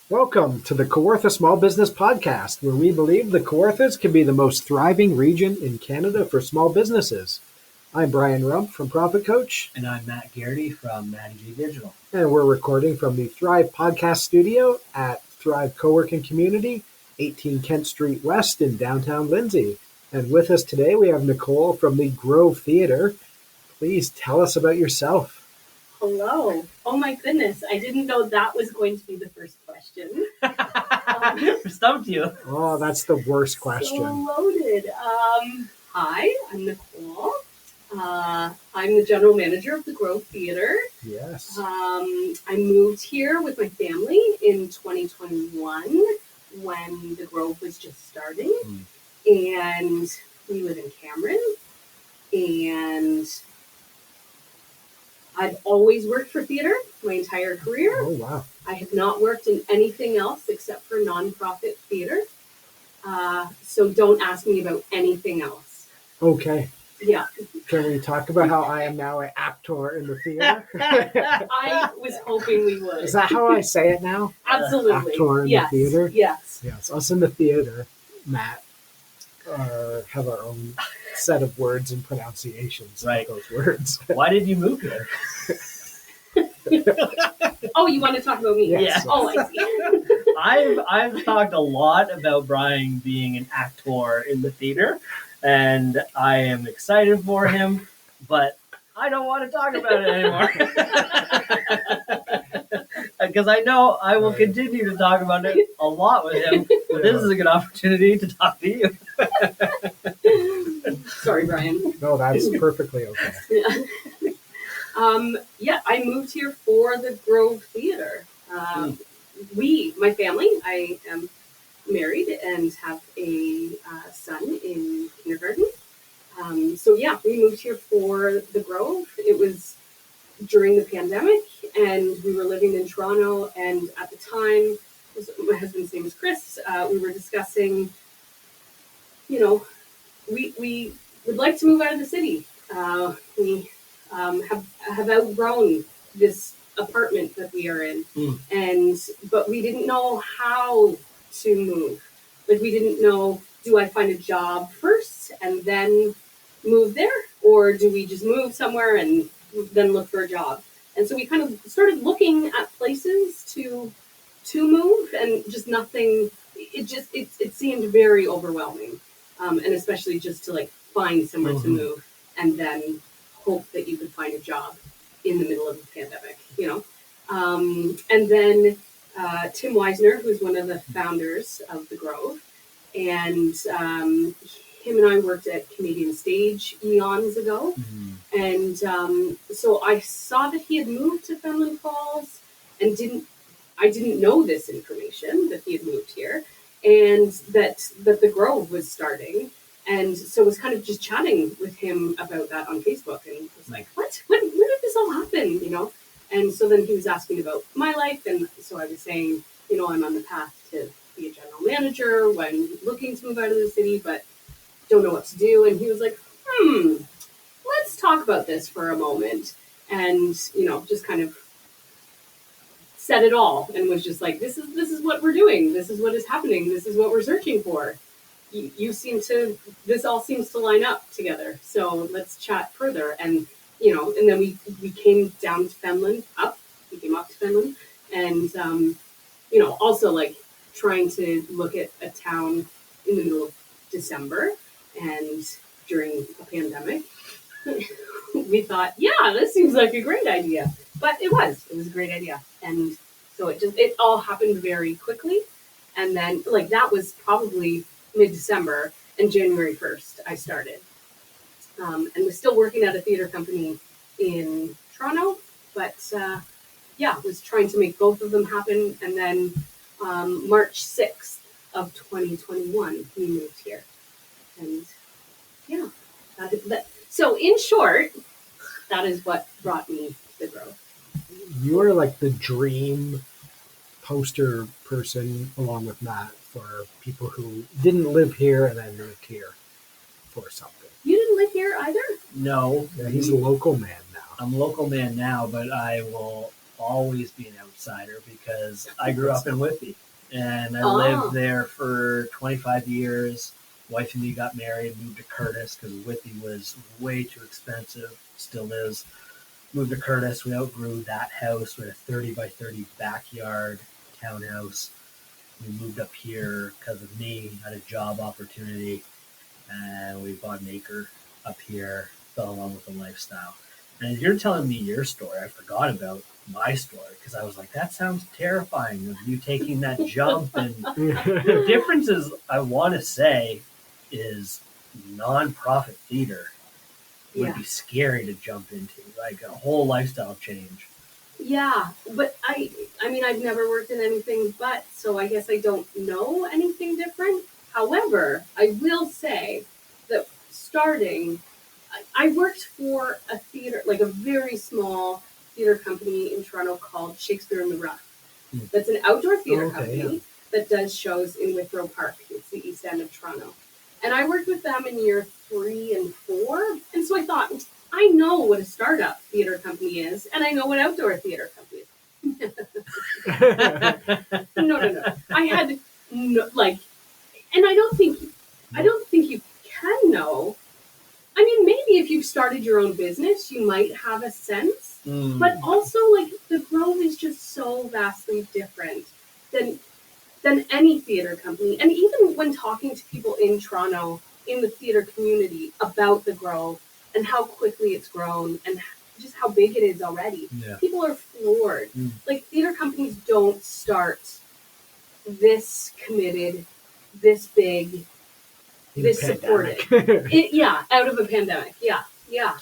Welcome to the Kawarthas Small Business Podcast, where we believe the Kawarthas can be the most thriving region in Canada for small businesses. I'm Brian Rump from Profit Coach. And I'm Matt Garrity from Matty G Digital. And we're recording from the Thrive Podcast Studio at Thrive Co-working Community, 18 Kent Street West in downtown Lindsay. And with us today, we have Nicole from the Grove Theatre. Please tell us about yourself. Hello. Oh my goodness. I didn't know that was going to be the first question. Stumped you. Oh, that's the worst question. So loaded. Hi, I'm Nicole. I'm the general manager of the Grove Theatre. Yes. I moved here with my family in 2021 when the Grove was just starting. And we live in Cameron. And I've always worked for theater my entire career. Oh, wow. I have not worked in anything else except for nonprofit theater. So don't ask me about anything else. Okay. Yeah. Can we talk about how I am now an actor in the theater? I was hoping we would. Is that how I say it now? Absolutely. Actor in the theater? Yes. Yes. Us in the theater, Matt, have our own set of words and pronunciations Right. of those words. Why did you move here? Oh, you want to talk about me? Yes. Yeah. Oh, I see. I've talked a lot about Brian being an actor in the theater, and I am excited for him, but I don't want to talk about it anymore. Because I know I will continue to talk about it a lot with him, but this is a good opportunity to talk to you. Sorry, Brian. No, that's perfectly okay. Yeah, I moved here for the Grove Theatre. My family, I am married and have a son in kindergarten. We moved here for the Grove. It was during the pandemic, and we were living in Toronto. And at the time, my husband's name is Chris. We were discussing, we would like to move out of the city. We have outgrown this apartment that we are in, but we didn't know how to move. Like, we didn't know, do I find a job first and then move there, or do we just move somewhere and then look for a job? And so we kind of started looking at places to move, and just nothing. It seemed very overwhelming, and especially just to like find somewhere to move and then hope that you could find a job in the middle of the pandemic, And then Tim Weisner, who's one of the founders of the Grove, and him and I worked at Canadian Stage eons ago. And so I saw that he had moved to Fenelon Falls, and I didn't know this information, that he had moved here, and that the Grove was starting. And so I was kind of just chatting with him about that on Facebook, and was like, what? When did this all happen? And so then he was asking about my life, and so I was saying, I'm on the path to be a general manager when looking to move out of the city, but don't know what to do. And he was like, let's talk about this for a moment. And, just kind of said it all, and was just like, this is what we're doing. This is what is happening. This is what we're searching for. This all seems to line up together. So let's chat further. And, and then we came down to Fenelon, we came up to Fenelon, and, also like trying to look at a town in the middle of December and during a pandemic. We thought, yeah, this seems like a great idea. But it was a great idea. And so it all happened very quickly. And then that was probably mid-December, and January 1st I started. And was still working at a theater company in Toronto, but was trying to make both of them happen. And then March 6th of 2021, we moved here. And so in short, that is what brought me to the Grove. You are like the dream poster person, along with Matt, for people who didn't live here and then moved here for something. You didn't live here either? No. Yeah, he's a local man now. I'm a local man now, but I will always be an outsider because I grew up in Whitby and I Oh. lived there for 25 years. Wife and me got married, moved to Curtis because Whitby was way too expensive, still is. Moved to Curtis. We outgrew that house. We had a 30 by 30 backyard townhouse. We moved up here because of me, had a job opportunity, and we bought an acre up here, fell in love with the lifestyle. And as you're telling me your story, I forgot about my story because I was like, that sounds terrifying of you taking that jump. And the difference is, I want to say, is nonprofit theater would be scary to jump into, like a whole lifestyle change. Yeah, but I mean, I've never worked in anything but, so I guess I don't know anything different. However, I will say that starting, I worked for a theater, like a very small theater company in Toronto called Shakespeare in the Rough. That's an outdoor theater company that does shows in Withrow Park. It's the east end of Toronto. And I worked with them in year 3 and 4. And so I thought, I know what a startup theater company is, and I know what outdoor theater company is. No. I had no, like, and I don't think you can know. I mean, maybe if you've started your own business, you might have a sense. But also, like, the Grove is just so vastly different than any theater company. And even when talking to people in Toronto, in the theater community, about the Grove and how quickly it's grown and just how big it is already, people are floored. Like, theater companies don't start this committed, this big, this supported. Out of a pandemic. Yeah.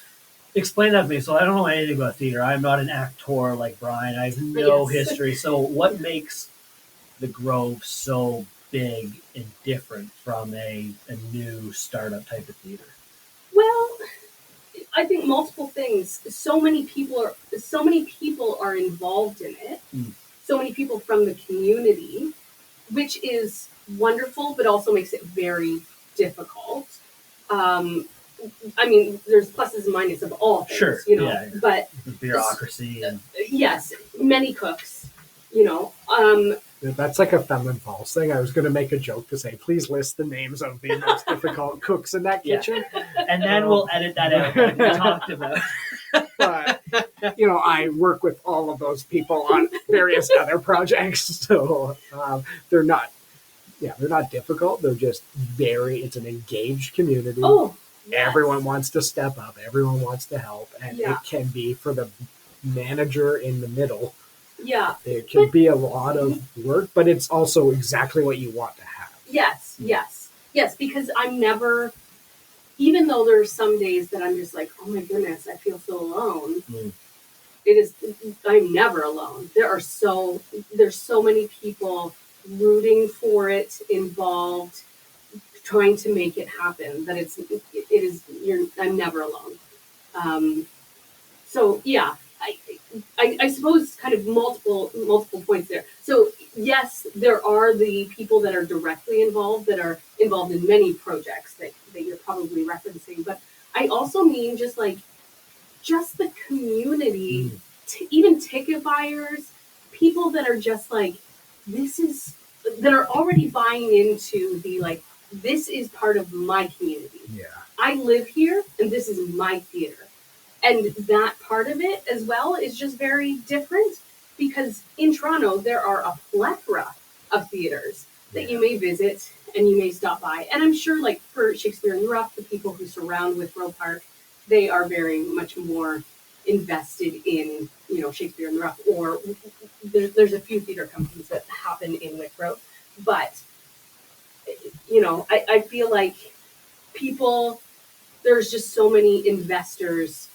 Explain that to me. So I don't know anything about theater. I'm not an actor like Brian. I have no history. So what makes the Grove so big and different from a new startup type of theater? Well, I think multiple things. So many people are involved in it. So many people from the community, which is wonderful, but also makes it very difficult. I mean, there's pluses and minuses of all things, but the bureaucracy and yes, many cooks, That's like a Feminine Falls thing. I was going to make a joke to say, please list the names of the most difficult cooks in that kitchen. And then we'll edit that out like we talked about. But, I work with all of those people on various other projects. So they're not difficult. They're just it's an engaged community. Oh, yes. Everyone wants to step up. Everyone wants to help. And it can be for the manager in the middle. Yeah. It can be a lot of work, but it's also exactly what you want to have. Yes, because I'm never, even though there's some days that I'm just like, oh my goodness, I feel so alone. I'm never alone. There's so many people rooting for it, involved, trying to make it happen, that I'm never alone. So yeah, I suppose kind of multiple points there. So yes, there are the people that are directly involved, that are involved in many projects that you're probably referencing. But I also mean just the community, even ticket buyers, people that are just like, that are already buying into the, like, this is part of my community. Yeah. I live here and this is my theater. And that part of it as well is just very different, because in Toronto, there are a plethora of theaters that you may visit and you may stop by. And I'm sure, like, for Shakespeare in the Rough, the people who surround Withrow Park, they are very much more invested in, Shakespeare in the Rough. Or there's a few theater companies that happen in Withrow. But, I feel like there's just so many investors,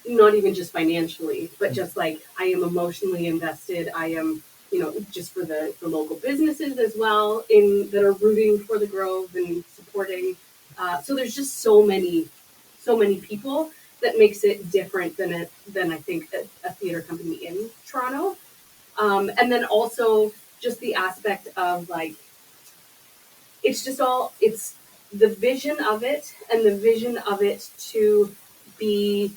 not even just financially, but just like, I am emotionally invested. I am, just for the local businesses as well, that are rooting for the Grove and supporting. So there's just so many people that makes it different than I think a theater company in Toronto. And then also just the aspect of, like, it's the vision of it, and the vision of it to be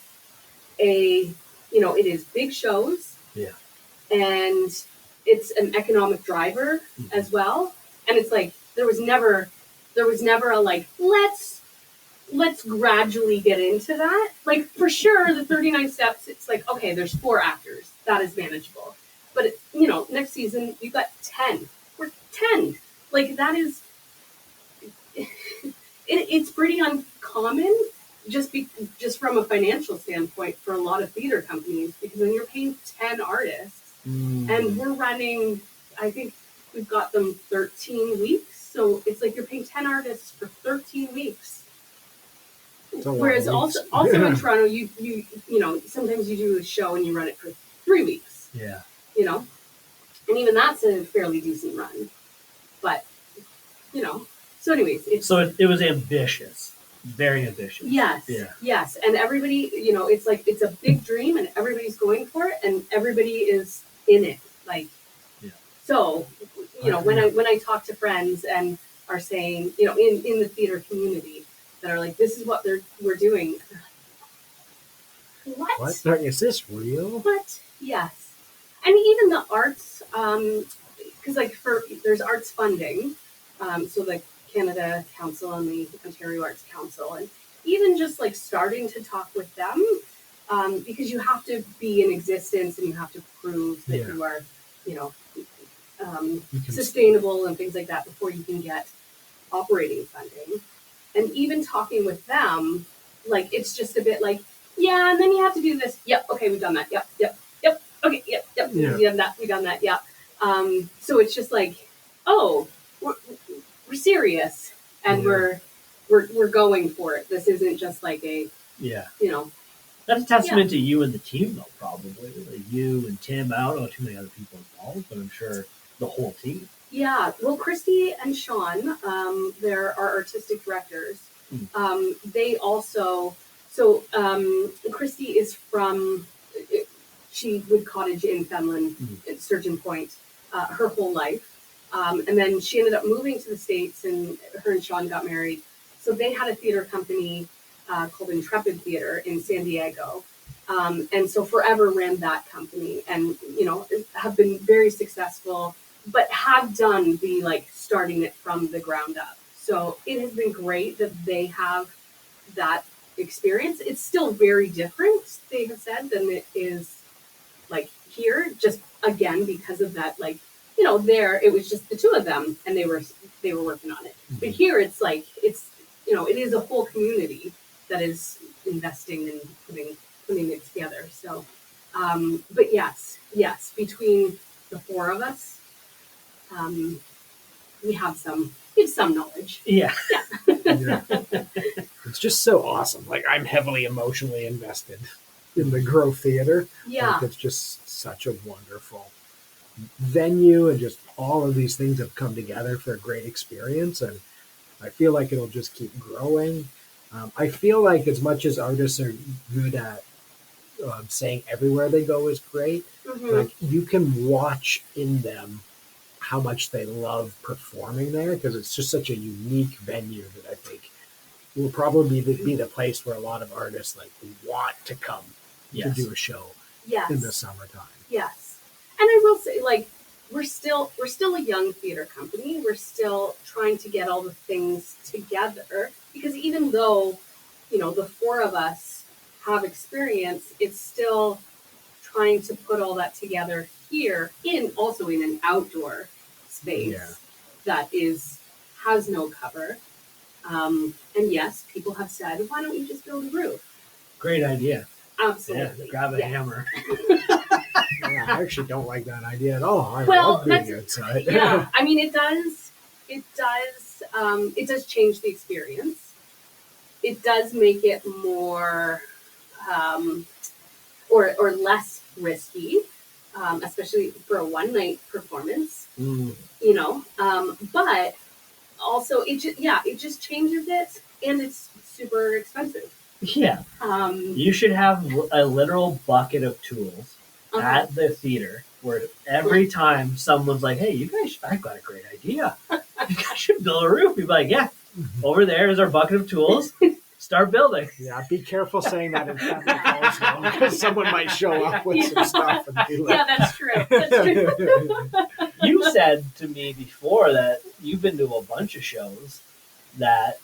it is big shows. Yeah. and it's an economic driver as well. And it's like there was never a like let's gradually get into that. Like for sure, the 39 steps. It's like okay, there's 4 actors, that is manageable. But next season you've got 10. We're 10. Like that is. It's pretty uncommon just from a financial standpoint for a lot of theater companies, because when you're paying 10 artists and we're running, I think we've got them 13 weeks. So it's like you're paying 10 artists for 13 weeks. Whereas also in Toronto, you sometimes you do a show and you run it for 3 weeks. Yeah. And even that's a fairly decent run. But, so anyways, it was ambitious, very ambitious. Yes, yeah. Yes, and everybody, it's like it's a big dream, and everybody's going for it, and everybody is in it. Like, yeah. So, when I talk to friends and are saying, in the theater community, that are like, this is what we're doing. What? Is this real? What? Yes, and even the arts, because there's arts funding, so like Canada Council and the Ontario Arts Council, and even just like starting to talk with them, because you have to be in existence and you have to prove that you are, sustainable and things like that before you can get operating funding. And even talking with them, like it's just a bit like, yeah, and then you have to do this. Yep, okay, we've done that. Yep, okay, yep, Yeah. we've done that. Yeah. So it's just like, oh, we're serious, and we're going for it. This isn't just like a That's a testament to you and the team, though. Probably like you and Tim. I don't know too many other people involved, but I'm sure the whole team. Yeah. Well, Christy and Sean, they're our artistic directors. They also Christy is from she would cottage in Fenland at Sturgeon Point her whole life. And then she ended up moving to the States, and her and Sean got married. So they had a theater company called Intrepid Theater in San Diego. And so forever ran that company, and, have been very successful, but have done the starting it from the ground up. So it has been great that they have that experience. It's still very different, they have said, than it is here, just again, because of that, there it was just the two of them and they were working on it. But here it's it is a whole community that is investing and putting it together. So but yes, between the 4 of us, we have some knowledge. Yeah. It's just so awesome. I'm heavily emotionally invested in the Grove Theater. Yeah. It's just such a wonderful venue, and just all of these things have come together for a great experience, and I feel like it'll just keep growing. I feel like as much as artists are good at saying everywhere they go is great, you can watch in them how much they love performing there, because it's just such a unique venue that I think will probably be the place where a lot of artists want to come to do a show in the summertime. Yes. And I will say, we're still a young theater company. We're still trying to get all the things together, because even though, the 4 of us have experience, it's still trying to put all that together here also in an outdoor space that has no cover. And yes, people have said, why don't you just build a roof? Great idea. Absolutely. Yeah, grab a hammer. Yeah, I actually don't like that idea at all. I love being outside. Yeah, I mean, it does change the experience. It does make it more, or less risky, especially for a one-night performance. But also it just changes it, and it's super expensive. Yeah. You should have a literal bucket of tools at the theater, where every time someone's like, hey, you guys, I've got a great idea. You guys should build a roof. You'd be like, yeah, over there is our bucket of tools. start building. Yeah, be careful saying that in family calls now, because someone might show up with some stuff and be like, Yeah, that's true. That's true. You said to me before that you've been to a bunch of shows that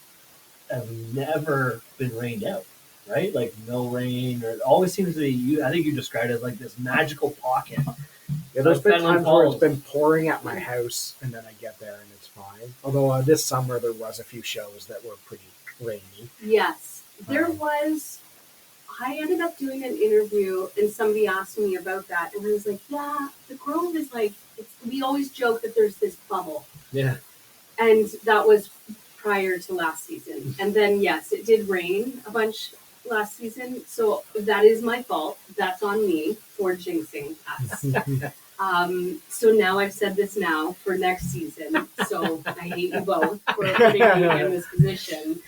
have never been rained out, right? Like no rain, or it always seems to be you. I think you described it as like this magical pocket. Yeah, there's been Fenland times where it's Falls. been pouring at my house, and then I get there and it's fine. Although this summer there was a few shows that were pretty rainy. Yes, there was. I ended up doing an interview, and somebody asked me about that, and I was like, "Yeah, the Grove is like we always joke that there's this bubble." Yeah. And that was prior to last season. And then, yes, it did rain a bunch last season. So that is my fault. That's on me for jinxing us. So now I've said this now for next season. So I hate you both for putting me in this position.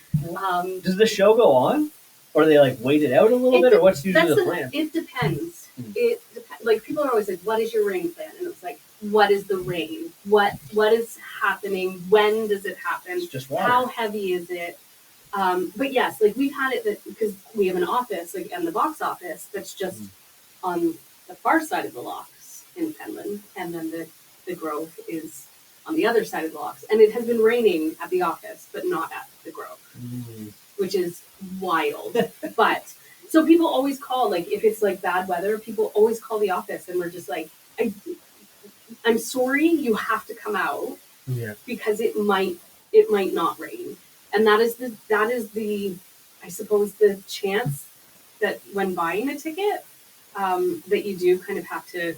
Does the show go on? Or they like wait it out a little bit? Or what's usually the plan? It depends. Like people are always like, what is your rain plan? And it's like, what is the rain? What is happening? When does it happen? It's just water. How heavy is it? But yes, like we've had it that because we have an office, like and the box office that's just on the far side of the locks in Fenland, and then the Grove is on the other side of the locks. And it has been raining at the office, but not at the Grove, which is wild. But so people always call, like if it's like bad weather, people always call the office, and we're just like, I'm sorry, you have to come out because it might not rain, and that is the I suppose the chance that when buying a ticket that you do kind of have to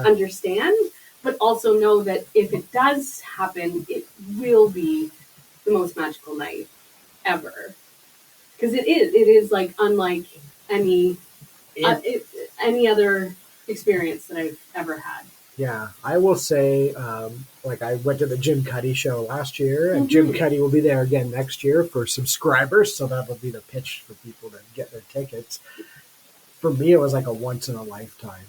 understand, but also know that if it does happen, it will be the most magical night ever, because it is like unlike any other experience that I've ever had. Yeah, I will say, like I went to the Jim Cuddy show last year, and Jim Cuddy will be there again next year for subscribers, so that'll be the pitch for people to get their tickets. For me, it was like a once-in-a-lifetime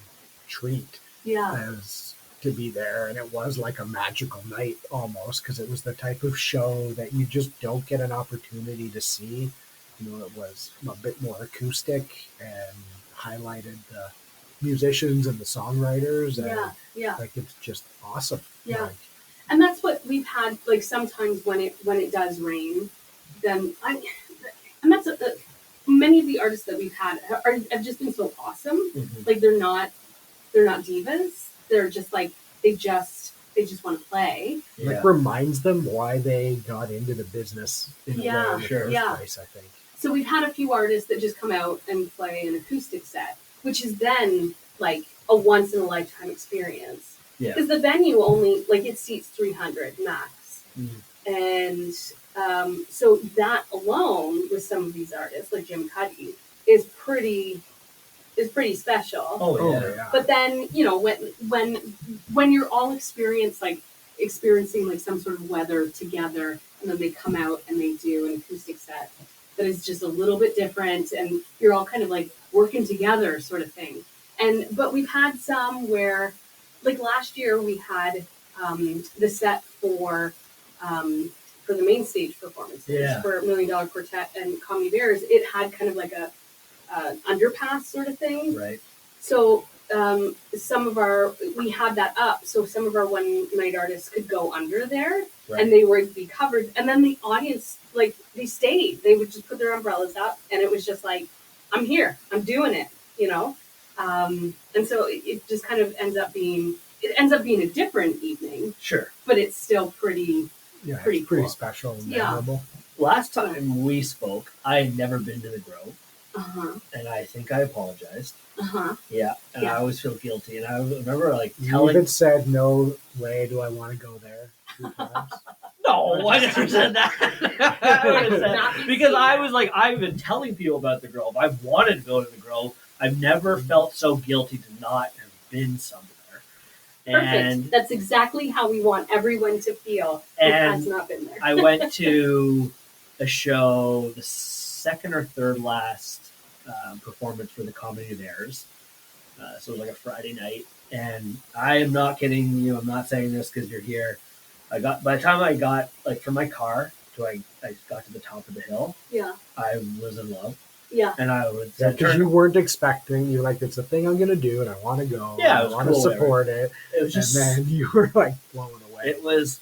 treat as to be there, and it was like a magical night almost, because it was the type of show that you just don't get an opportunity to see. You know, it was a bit more acoustic and highlighted the musicians and the songwriters, and like it's just awesome. Like, and that's what we've had. Like sometimes when it does rain, then and that's many of the artists that we've had have just been so awesome. Like they're not divas. They're just like they just want to play. Like reminds them why they got into the business in a way in the first place, I think. So we've had a few artists that just come out and play an acoustic set, which is then like a once in a lifetime experience. Because the venue only like it seats 300 max, and so that alone with some of these artists like Jim Cuddy is pretty special. Oh yeah. But then when you're all experiencing like some sort of weather together, and then they come out and they do an acoustic set that is just a little bit different, and you're all kind of like working together sort of thing. But we've had some where, like last year, we had the set for the main stage performances for $1 Million Quartet and Comedy Bears. It had kind of like a underpass sort of thing. Right. So we had that up, so some of our one night artists could go under there, and they would be covered. And then the audience, like they stayed. They would just put their umbrellas up, and it was just like, I'm here, I'm doing it, And so it just kind of ends up being a different evening. Sure. But it's still pretty cool. Special and memorable. Last time we spoke, I had never been to the Grove. And I think I apologized. Yeah. And I always feel guilty. And I remember you even said, no way do I want to go there 2 times. No, I never said that. Because I was like, I've been telling people about the Grove. I've wanted to go to the Grove. I've never felt so guilty to not have been somewhere. Perfect. That's exactly how we want everyone to feel who has not been there. I went to a show, the second or third last performance for the Comedy Bears. So it was like a Friday night. And I am not kidding you. I'm not saying this because you're here. By the time I got from my car till I got to the top of the hill, Yeah. I was in love. Yeah. And I would because you weren't expecting. You're like, it's a thing I'm gonna do, and I want to go. Yeah, it I was want cool, to support it. It was just, and then you were like blown away. it was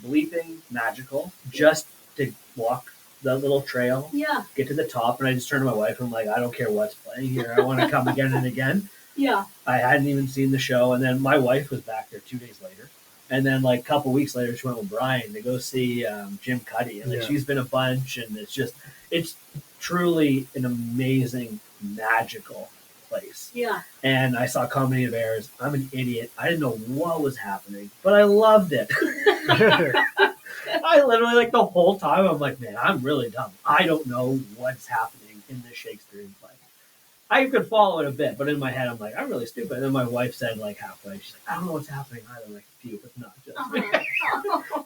bleeping magical just to walk that little trail, Yeah. get to the top, and I just turned to my wife and I'm like, I don't care what's playing here. I want to come again and again. Yeah. I hadn't even seen the show, and then my wife was back there 2 days later. And then, like, a couple weeks later, she went with Brian to go see Jim Cuddy. And like, she's been a bunch, and it's truly an amazing, magical place. Yeah. And I saw Comedy of Errors. I'm an idiot. I didn't know what was happening, but I loved it. I literally, like, the whole time, I'm like, man, I'm really dumb. I don't know what's happening in this Shakespearean play. I could follow it a bit, but in my head, I'm like, I'm really stupid. And then my wife said, like, halfway, she's like, I don't know what's happening either. Like, phew, it's not just me.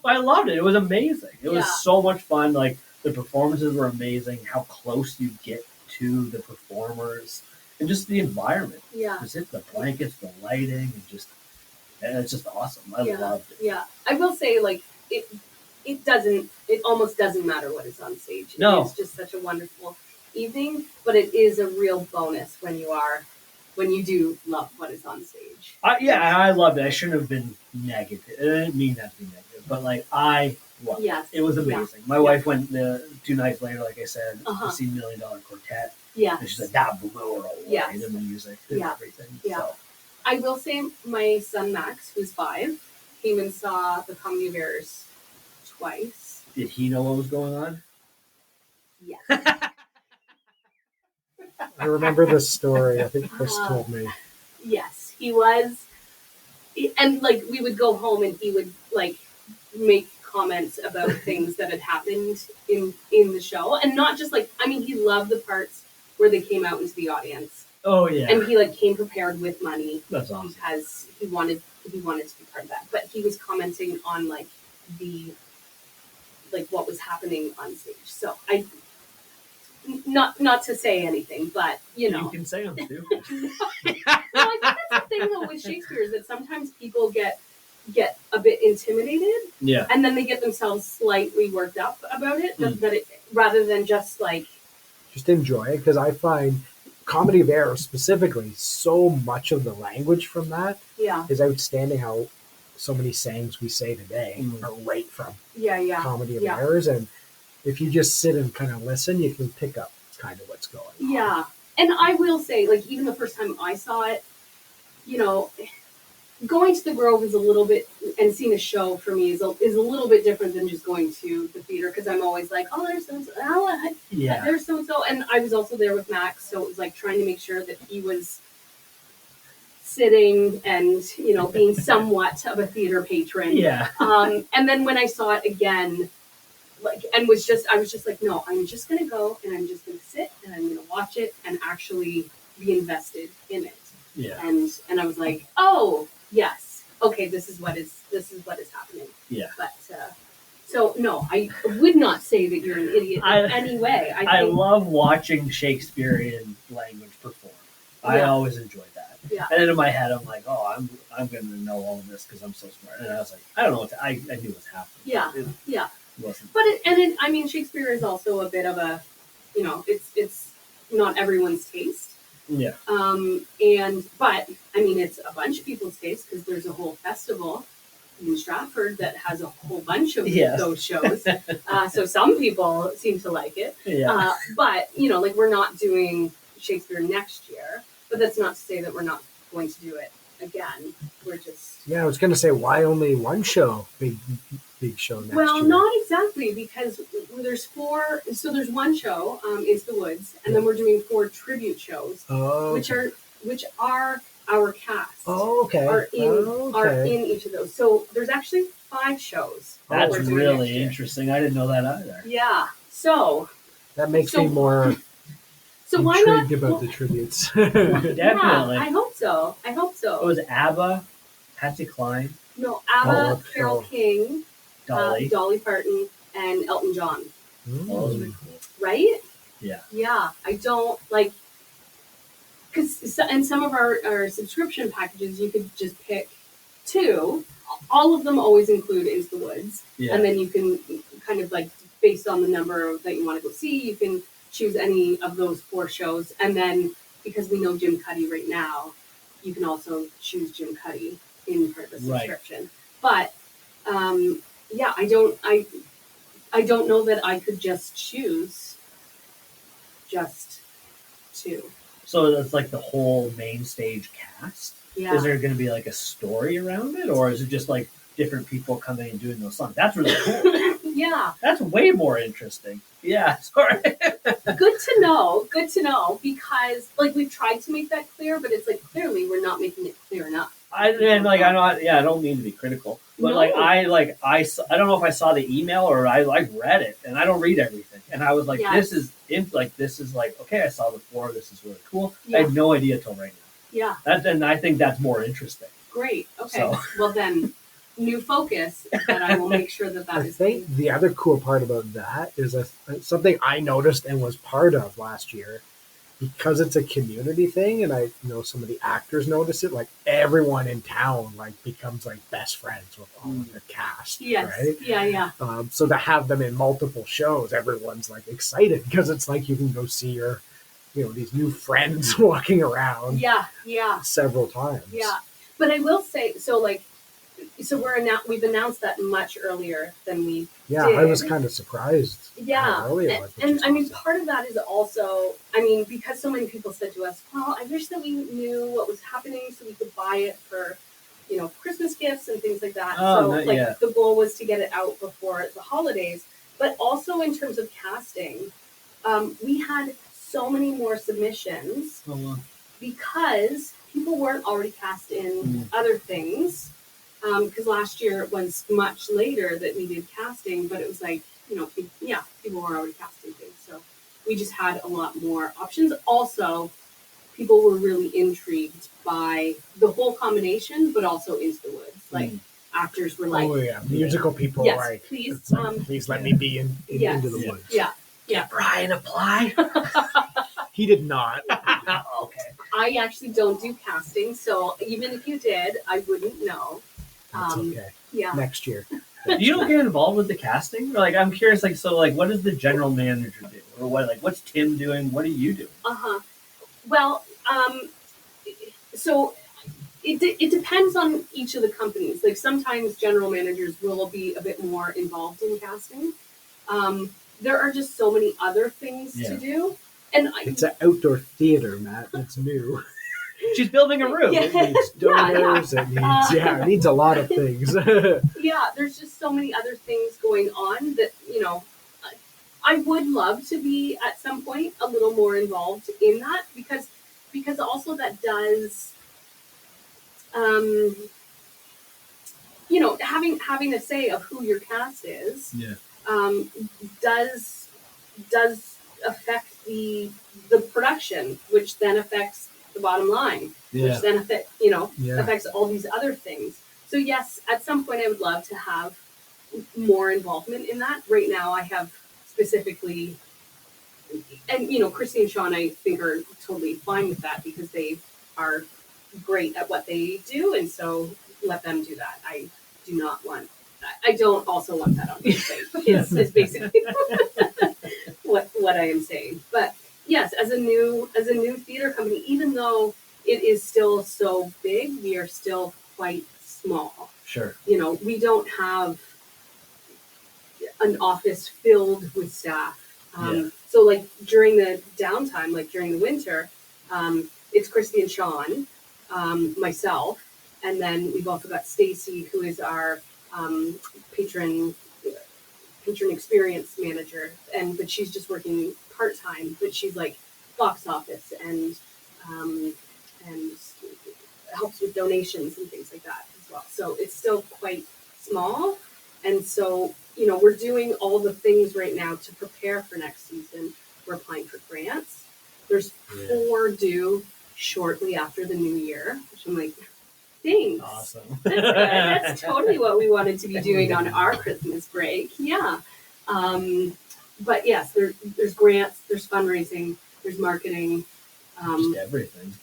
But I loved it. It was amazing. It was so much fun. Like, the performances were amazing. How close you get to the performers and just the environment. Yeah. Just the blankets, the lighting, and it's just awesome. I loved it. Yeah. I will say, like, it almost doesn't matter what is on stage. No. It's just such a wonderful evening, but it is a real bonus when you do love what is on stage. I loved it. I shouldn't have been negative. I didn't mean that to be negative, but like I loved it. It was amazing. My wife went 2 nights later, like I said, to see $1 Million Quartet. Yeah. And she said that blew her away in the music and everything. Yeah. So. I will say my son Max, who's 5, came and saw the Comedy of Errors twice. Did he know what was going on? Yes. I remember this story. I think Chris told me. Yes, he was. And, like, we would go home and he would, like, make comments about things that had happened in the show. And not just, like, I mean, he loved the parts where they came out into the audience. Oh, yeah. And he, like, came prepared with money. That's awesome. Because he wanted to be part of that. But he was commenting on, like, what was happening on stage. So not to say anything, but you know, you can say them too. Well, I think that's the thing though with Shakespeare is that sometimes people get a bit intimidated, and then they get themselves slightly worked up about it. That it rather than just enjoy it, because I find Comedy of Errors specifically, so much of the language from that is outstanding. How so many sayings we say today are right from Comedy of Errors, and if you just sit and kind of listen, you can pick up kind of what's going on. Yeah, and I will say, like, even the first time I saw it, you know, going to the Grove is a little bit, and seeing a show for me is a little bit different than just going to the theater, because I'm always like, oh, there's so-and-so, there's so-and-so, and I was also there with Max, so it was like trying to make sure that he was sitting and, you know, being somewhat of a theater patron. Yeah. And then when I saw it again, I was just like, no, I'm just going to go and I'm just going to sit and I'm going to watch it and actually be invested in it. Yeah. And I was like, oh, yes. Okay, this is what is happening. Yeah. But so no, I would not say that you're an idiot in any way. I love watching Shakespearean language perform. I always enjoy that. Yeah. And then in my head, I'm like, oh, I'm going to know all of this because I'm so smart. And I was like, I don't know I knew what's happening. Yeah. Yeah. Wasn't. But I mean, Shakespeare is also a bit of a, you know, it's not everyone's taste. Yeah. But I mean, it's a bunch of people's taste because there's a whole festival in Stratford that has a whole bunch of those shows. So some people seem to like it. Yeah. But you know, like, we're not doing Shakespeare next year, but that's not to say that we're not going to do it again. We're just. Yeah, I was going to say, why only one show? Big show next year. Well, not exactly, because there's 4. So there's one show, Is the Woods, and then we're doing 4 tribute shows, which are our cast. Oh, okay. Are in each of those. So there's actually 5 shows. That's really interesting. I didn't know that either. Yeah. So that makes me more. So why not? Intrigued about the tributes. Definitely. Yeah, I hope so. It was ABBA, Patsy Cline. No, ABBA, Carole King, Dolly Parton, and Elton John. Those would be cool. Right? Yeah. Yeah. I don't like, because in some of our subscription packages, you could just pick 2. All of them always include Into the Woods. Yeah. And then you can kind of like based on the number that you want to go see, you can choose any of those 4 shows. And then because we know Jim Cuddy right now, you can also choose Jim Cuddy in part of the subscription. But yeah, I don't know that I could just choose just 2. So that's like the whole main stage cast? Yeah. Is there going to be like a story around it, or is it just like different people coming and doing those songs? That's really cool. Yeah. That's way more interesting. Yeah, sorry. Good to know, because like we've tried to make that clear, but it's like clearly we're not making it clear enough. I don't mean to be critical, but No. I don't know if I saw the email or I read it, and I don't read everything, and I was like, Yeah. this is okay. I saw the 4. This is really cool. Yeah. I had no idea till right now. Yeah. And I think that's more interesting. Great. Okay. So. Well then, new focus, and I will make sure that I is. think the other cool part about that is something I noticed and was part of last year, because it's a community thing, and I know some of the actors notice it. Like everyone in town becomes best friends with all of the cast. Yes. Right? Yeah. So to have them in multiple shows, everyone's excited because it's you can go see your, these new friends walking around. Yeah. Several times. Yeah. But I will say, so we've announced that much earlier than we did. I was kind of surprised. Yeah. How early it was, And I mean, part of that is also, because so many people said to us, well, I wish that we knew what was happening so we could buy it for, Christmas gifts and things like that. The goal was to get it out before the holidays. But also in terms of casting, we had so many more submissions because people weren't already cast in other things. Because last year it was much later that we did casting, but it was people were already casting things. So we just had a lot more options. Also, people were really intrigued by the whole combination, but also Into the Woods. Actors were musical people. Yes, please. Please let me be Into the Woods. Yeah. Brian apply. He did not. Okay. I actually don't do casting, so even if you did, I wouldn't know. That's okay. Yeah. Next year. You don't get involved with the casting? I'm curious, what does the general manager do? Or what's Tim doing? What are you doing? Well, so it depends on each of the companies. Sometimes general managers will be a bit more involved in casting. There are just so many other things to do. And it's an outdoor theater, Matt. It's new. She's building a room. Yeah. It needs donors. It needs a lot of things. Yeah, there's just so many other things going on that, I would love to be at some point a little more involved in that because also that does, having a say of who your cast is, does affect the production, which then affects the bottom line, which then affects all these other things. So yes, at some point I would love to have more involvement in that. Right now I have specifically, and Christy and Sean I think are totally fine with that because they are great at what they do, and so let them do that. I do not want that. I don't also want that on my plate. It's basically what I am saying. But yes, as a new theater company, even though it is still so big, we are still quite small. Sure. We don't have an office filled with staff. So during the downtime, during the winter, it's Christy and Sean, myself, and then we've also got Stacy, who is our patron experience manager, but she's just working part-time, but she's box office and helps with donations and things like that as well. So it's still quite small. And so, we're doing all the things right now to prepare for next season. We're applying for grants. There's 4 due shortly after the new year, which I'm like, thanks. Awesome. That's good. That's totally what we wanted to be doing on our Christmas break. Yeah. But yes, there's grants, there's fundraising, there's marketing. Just everything.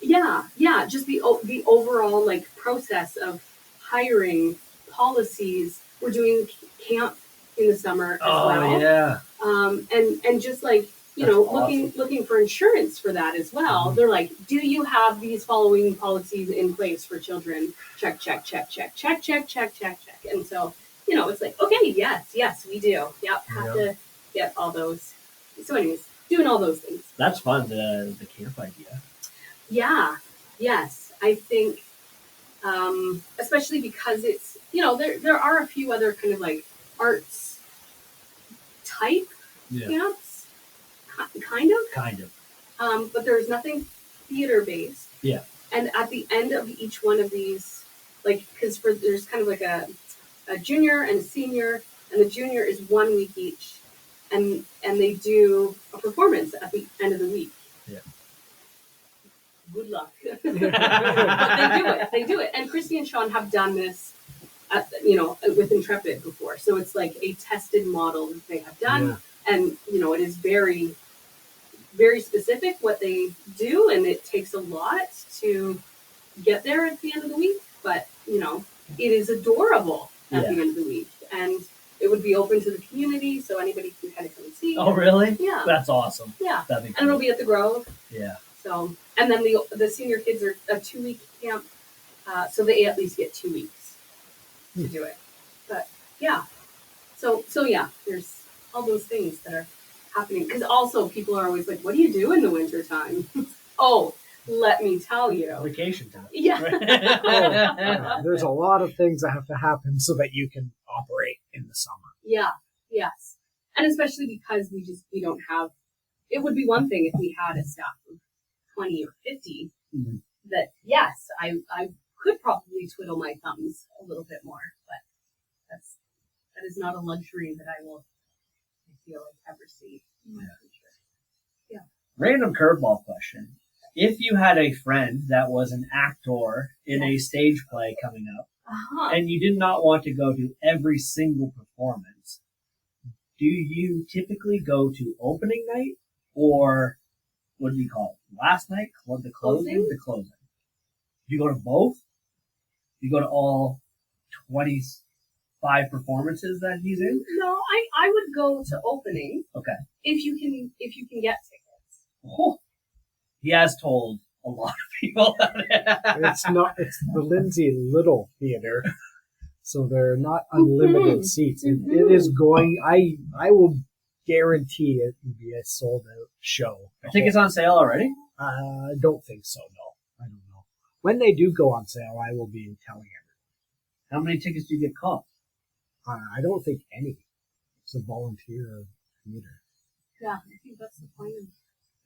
Yeah. Just the overall process of hiring, policies. We're doing camp in the summer as Oh, well. yeah. And just like, you That's know, awesome. looking for insurance for that as well. They're like, do you have these following policies in place for children? Check, check, check, check, check, check, check, check, check. And so, you know, it's like, okay, yes, we do. Yep, have to get all those. So anyways, doing all those things. That's fun, the camp idea. Yeah, yes. I think, especially because it's, you know, there are a few other kind of like arts type camps, kind of. But there's nothing theater based. Yeah. And at the end of each one of these, like, because there's kind of like a junior and a senior, and the junior is 1 week each, and they do a performance at the end of the week. Yeah. Good luck. But they do it. And Christy and Sean have done this, with Intrepid before. So it's like a tested model that they have done. Yeah. And, you know, it is very, very specific what they do. And it takes a lot to get there at the end of the week. But, you know, it is adorable at the end of the week. And it would be open to the community, so anybody can kind of come and see. Oh, really? Yeah. That's awesome. Yeah. That'd be cool. And it'll be at the Grove. Yeah. So, and then the senior kids are a 2-week camp, so they at least get 2 weeks to do it. But yeah, so yeah, there's all those things that are happening. Because also people are always like, "What do you do in the wintertime?" Oh, let me tell you. Vacation time. Yeah. There's a lot of things that have to happen so that you can operate in the summer. Yeah. Yes. And especially because we don't have. It would be one thing if we had a staff of 20 or 50. Mm-hmm. That yes, I could probably twiddle my thumbs a little bit more, but that is not a luxury that I feel like ever see in my future. Yeah. Random curveball question. If you had a friend that was an actor in a stage play coming up, and you did not want to go to every single performance, do you typically go to opening night or what do you call it? Last night? The closing? The closing. Do you go to both? Do you go to all 25 performances that he's in? No, I would go to opening. Okay. If you can get tickets. Oh, he has told a lot of people It's the Lindsay Little Theater, so they're not unlimited seats. It is going. I will guarantee it will be a sold out show. I think it's on sale already. I don't think so. No, I don't know. When they do go on sale, I will be telling everyone. How many tickets do you get caught? I don't think any. It's a volunteer theater. Yeah, I think that's the point of.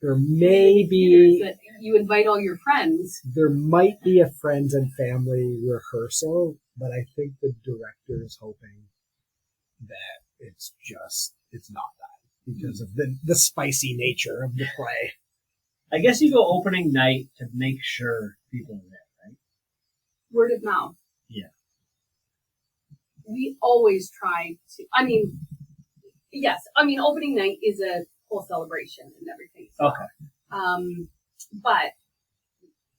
There may be. That you invite all your friends. There might be a friends and family rehearsal, but I think the director is hoping that it's not that because of the spicy nature of the play. I guess you go opening night to make sure people are there, right? Word of mouth. Yeah. We always try to. Yes. Opening night is a whole celebration and everything. So, Okay. But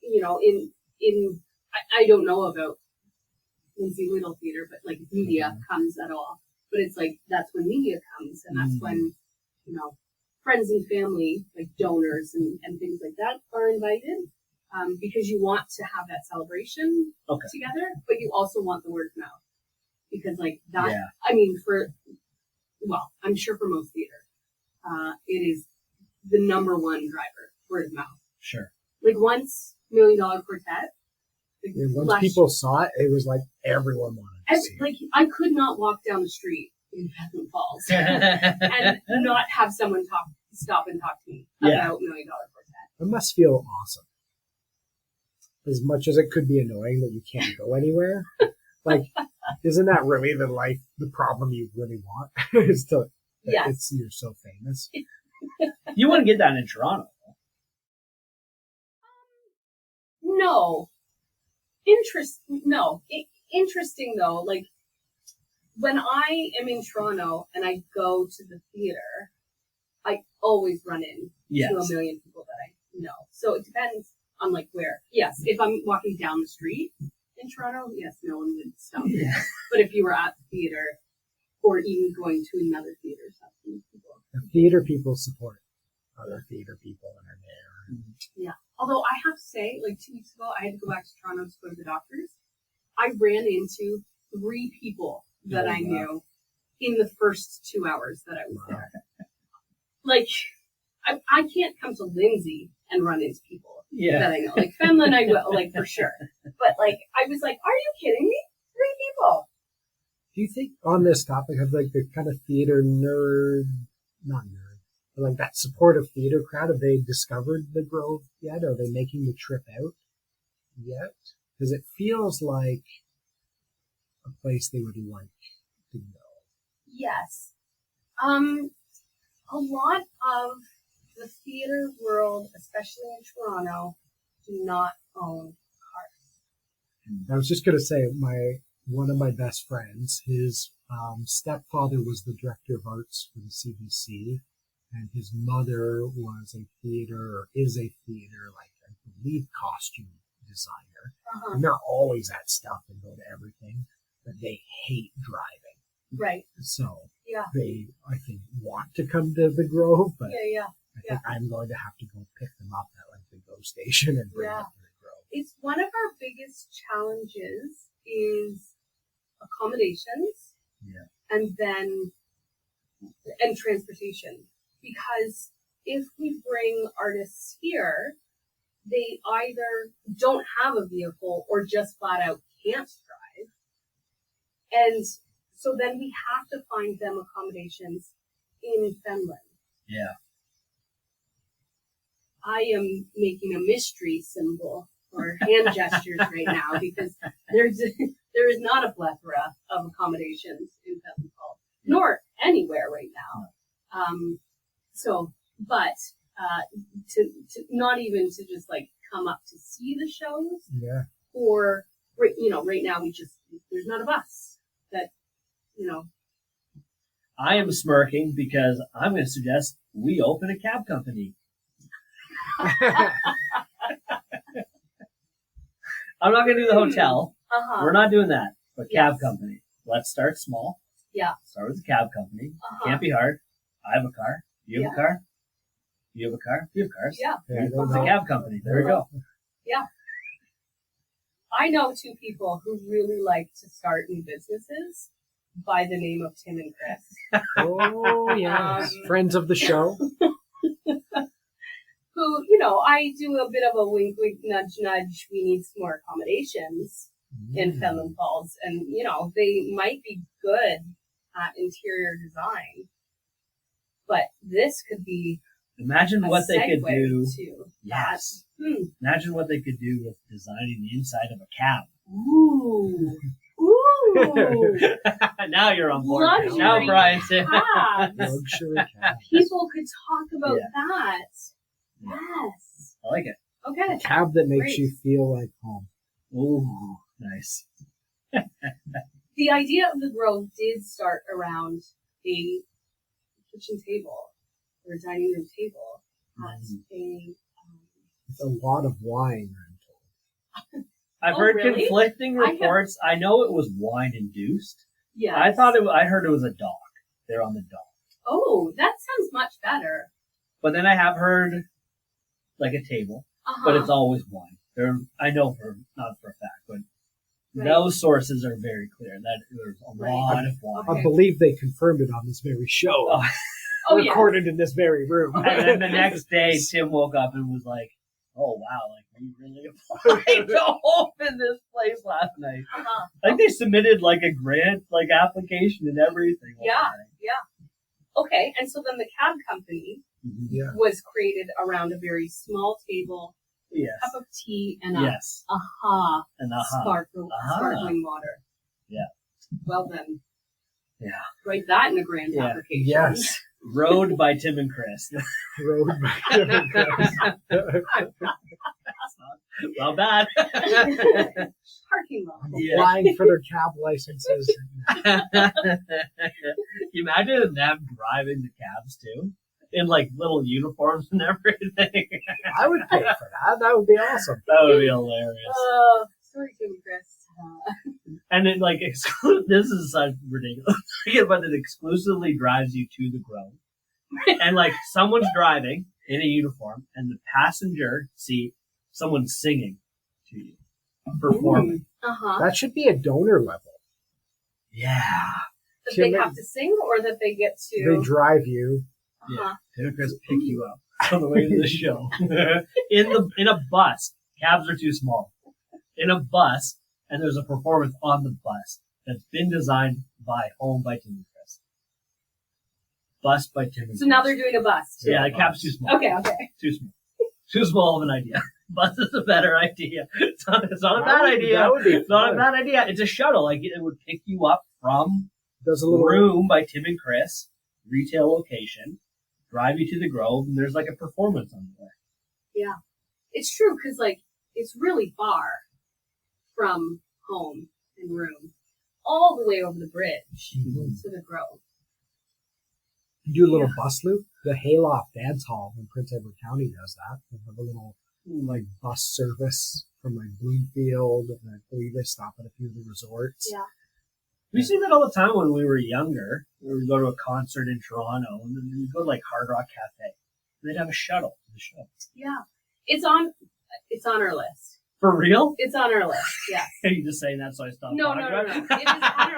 you know, I don't know about Lindsay Little Theater, but like media comes at all. But it's like that's when media comes, and that's when friends and family, like donors and things like that, are invited because you want to have that celebration together, but you also want the word of mouth because like that. Yeah. I'm sure for most theater, it is the number one driver, word of mouth. Sure. Like once $1 Million Quartet. Once people saw it, it was like everyone wanted to see it. Like I could not walk down the street in Pheasant Falls and not have someone stop and talk to me about $1 Million Quartet. It must feel awesome. As much as it could be annoying that you can't go anywhere. Like, isn't that really the problem you really want? Is to, you're so famous. You wouldn't get that in Toronto. No. Interesting though, like when I am in Toronto and I go to the theater, I always run in to a million people that I know. So it depends on like where. Yes, if I'm walking down the street in Toronto, yes, no one would stop me. Yeah. But if you were at the theater or even going to another theater. The theater people support other theater people and are there. Yeah. Although I have to say, like 2 weeks ago, I had to go back to Toronto to go to the doctor's. I ran into 3 people that I knew in the first 2 hours that I was there. Like, I can't come to Lindsay and run into people that I know. Like, Femlin I will, like, for sure. But, like, I was like, are you kidding me? 3 people. Do you think on this topic of like the kind of theater not nerd, but like that supportive theater crowd, have they discovered the Grove yet? Are they making the trip out yet? Because it feels like a place they would like to go. Yes. A lot of the theater world, especially in Toronto, do not own cars. I was just going to say, one of my best friends, his stepfather was the director of arts for the CBC, and his mother was a theater, or is a theater, like I believe, costume designer. And they're always at stuff and go to everything, but they hate driving. Right. So yeah. They, I think, want to come to the Grove, but I think I'm going to have to go pick them up at like the GO station and bring them to the Grove. It's one of our biggest challenges is accommodations, and transportation. Because if we bring artists here, they either don't have a vehicle or just flat out can't drive, and so then we have to find them accommodations in Finland. Yeah. I am making a mystery symbol or hand gestures right now because there is not a plethora of accommodations in Finland, nor anywhere right now. To not even to just like come up to see the shows, or right now there's not a bus that I am smirking because I'm going to suggest we open a cab company. I'm not going to do the hotel. We're not doing that. But cab company. Let's start small. Yeah. Start with a cab company. Can't be hard. I have a car. You have a car. You have a car. You have cars. Yeah. It's a cab company. There we go. Yeah. I know 2 people who really like to start new businesses by the name of Tim and Chris. Oh, yes. Friends of the show. Who, I do a bit of a wink, wink, nudge, nudge. We need some more accommodations in Finland Falls. And, they might be good at interior design. But this could be Imagine what they could do. Yes. Imagine what they could do with designing the inside of a cab. Ooh. Ooh. Now you're on board. Luxury now, Brian. Luxury cab. People could talk about that. Yes. I like it. Okay. A cab that makes you feel like home. Ooh, nice. The idea of the Grove did start around a kitchen table or a dining room table at It's a lot of wine, I'm told. I've heard conflicting reports. I know it was wine induced. Yeah. I heard it was a dock. They're on the dock. Oh, that sounds much better. But then I have heard like a table, but it's always wine. I know not for a fact, but those sources are very clear that there's a lot of wine. I believe they confirmed it on this very show. Recorded in this very room. And then the next day, Tim woke up and was like, "Oh wow, like we really applied to open this place last night." Like they submitted like a grant, like application and everything. Yeah. Okay, and so then the cab company was created around a very small table, cup of tea, and sparkling water. Yeah. Well then. Yeah. Write that in a grant application. Yes. Rowed by Tim and Chris. Rowed by Tim and Chris. Not bad. Parking lot. Applying for their cab licenses. You imagine them driving the cabs too? In like little uniforms and everything. I would pay for that. That would be awesome. That would be hilarious. Sorry, Tim and Chris. And it like this is such ridiculous, but it exclusively drives you to the Grove. And like someone's driving in a uniform, and the passenger seat, someone's singing to you, performing. That should be a donor level. Yeah. That they have to sing, or that they get to. They drive you. Yeah. They're going to pick you up on the way to the show. in a bus. Cabs are too small. In a bus, and there's a performance on the bus that's been designed by Tim and Chris. Bus by Tim and Chris. So now they're doing a bus too. Yeah, the cab's too small. Okay. Too small. Too small of an idea. Bus is a better idea. It's not a bad idea. That would be It's not a bad idea. It's a shuttle. Like it would pick you up from Does a little Room by Tim and Chris, retail location, drive you to the Grove, and there's like a performance on the way. Yeah. It's true, because like it's really far from home and Room, all the way over the bridge to the Grove. You do a little bus loop. The Hayloft Dance Hall in Prince Edward County does that. They have a little like bus service from like Bloomfield, and I believe they stop at a few of the resorts. Yeah. We see that all the time when we were younger. We would go to a concert in Toronto, and then we'd go to like Hard Rock Cafe. They'd have a shuttle to the show. Yeah. It's on our list. For real? It's on our list, yes. Are you just saying that so I stopped? No. It is on our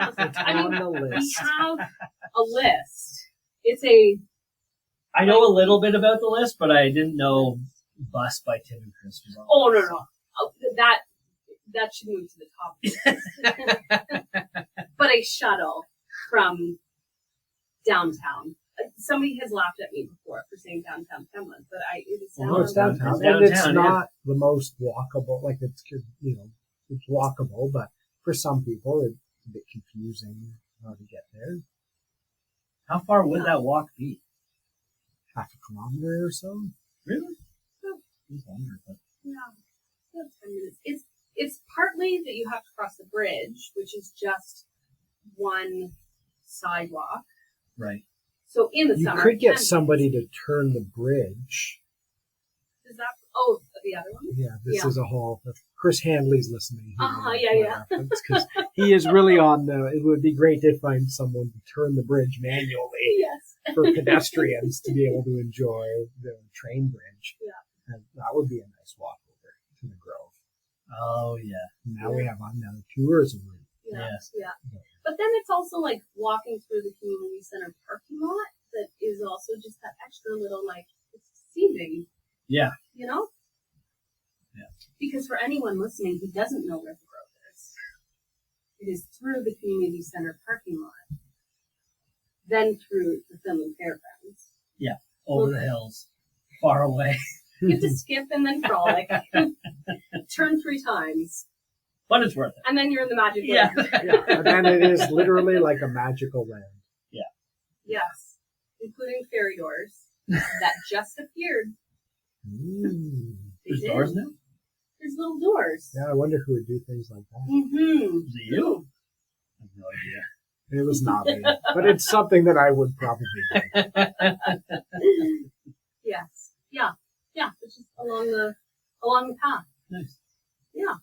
list. It's I mean, on the list. we have a list. It's a... I know a little bit about the list, but I didn't know Bus by Tim and Chris was on. Oh, no. Oh, that should move to the top. But a shuttle from downtown. Somebody has laughed at me before for saying downtown Finland, but it's downtown. No, it's downtown. It's And it's downtown, not the most walkable. Like it's walkable, but for some people it's a bit confusing how to get there. How far would that walk be? Half a kilometer or so. Really? I was wondering, but... Yeah. 10 minutes. It's partly that you have to cross the bridge, which is just one sidewalk. Right. So in the You summer, could get somebody to turn the bridge. Is that? Oh, the other one. Yeah, this is a whole. Chris Handley's listening. Yeah. Because he is really on the. It would be great to find someone to turn the bridge manually Yes. for pedestrians to be able to enjoy the train bridge. Yeah. And that would be a nice walk over to the Grove. Oh, yeah. Now we have another tourism route. Yes. Yeah. But then it's also like walking through the community center parking lot that is also just that extra little like it's deceiving. Yeah. You know? Yeah. Because for anyone listening who doesn't know where the Grove is, it is through the community center parking lot, then through the Finland Fairgrounds. Yeah. Over the hills. Far away. You have to skip and then frolic. Turn 3 times. But it's worth it. And then you're in the magic Yeah. land. Yeah, and then it is literally like a magical land. Yeah. Yes. Including fairy doors that just appeared. There's doors now? There's little doors. Yeah, I wonder who would do things like that. Mm-hmm. Is it you? I have no idea. It was not me, but it's something that I would probably do. Yes. Yeah. It's just along the path. Nice. Yeah.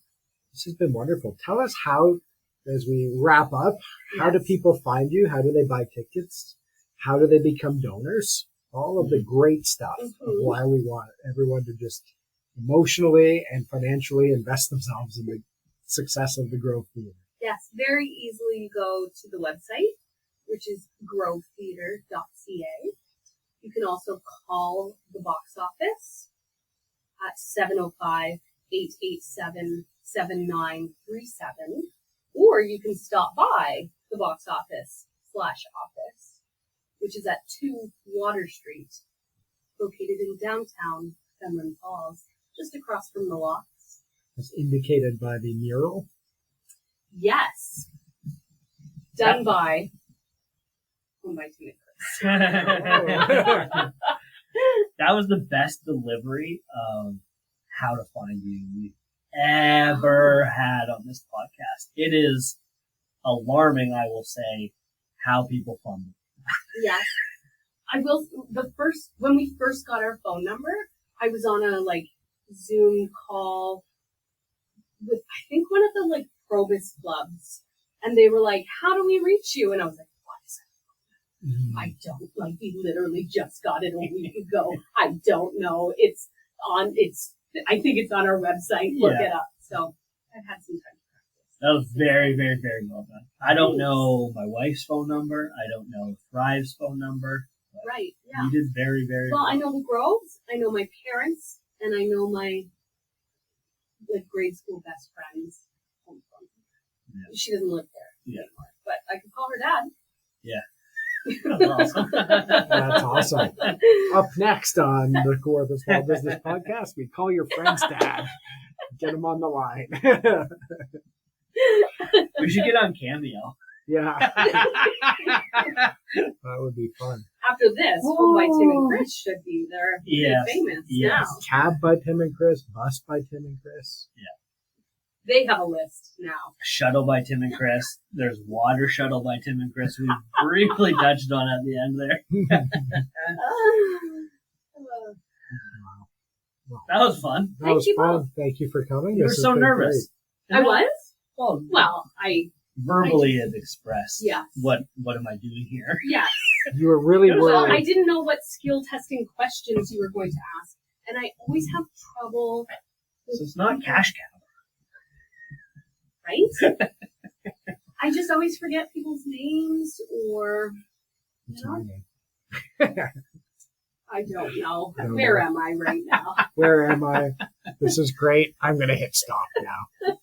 This has been wonderful. Tell us how, as we wrap up, how do people find you? How do they buy tickets? How do they become donors? All of the great stuff of why we want everyone to just emotionally and financially invest themselves in the success of the Grove Theatre. Yes. Very easily go to the website, which is grovetheatre.ca. You can also call the box office at 705-887-7937, or you can stop by the box office /office, which is at 2 Water Street, located in downtown Fenland Falls, just across from the locks. As indicated by the mural. Yes. Done by Tim and That was the best delivery of how to find you we've ever had on this podcast. It is alarming, I will say, how people find it. Yes. I will. When we first got our phone number, I was on a Zoom call with I think one of the Probus clubs, and they were like, "How do we reach you?" And I was like, "What is it? I don't like. We literally just got it a week ago. I don't know. It's on. I think it's on our website. Look it up." So I've had some time to practice. That was very, very, very well done. I don't know my wife's phone number. I don't know Thrive's phone number. Right. Yeah. You did very, very well. Well, I know the Groves. I know my parents, and I know my grade school best friend's home phone. Yeah. She doesn't live there anymore, but I can call her dad. Yeah. That's awesome. That's awesome. Up next on the Kawarthas Small Business Podcast, we call your friend's dad. Get him on the line. We should get on Cameo. Yeah. That would be fun. After this, Home by Tim and Chris should be there. Yes. Famous Yes. now. Cab by Tim and Chris, bus by Tim and Chris. Yeah. They have a list now. Shuttle by Tim and Chris. There's water shuttle by Tim and Chris. We briefly touched on at the end there. Wow. That was fun. That was Thank you fun. both. Thank you for coming. You were This has so been nervous. I was? Well, I verbally had expressed. Yes. What am I doing here? yes. great. You were really Well, I worried. didn't know what skill testing questions you were going to ask, and I always have trouble. So it's not cash cow. Right? I just always forget people's names, or What's my name? I don't know. I don't Where know. am I right now? Where am I? This is great. I'm going to hit stop now.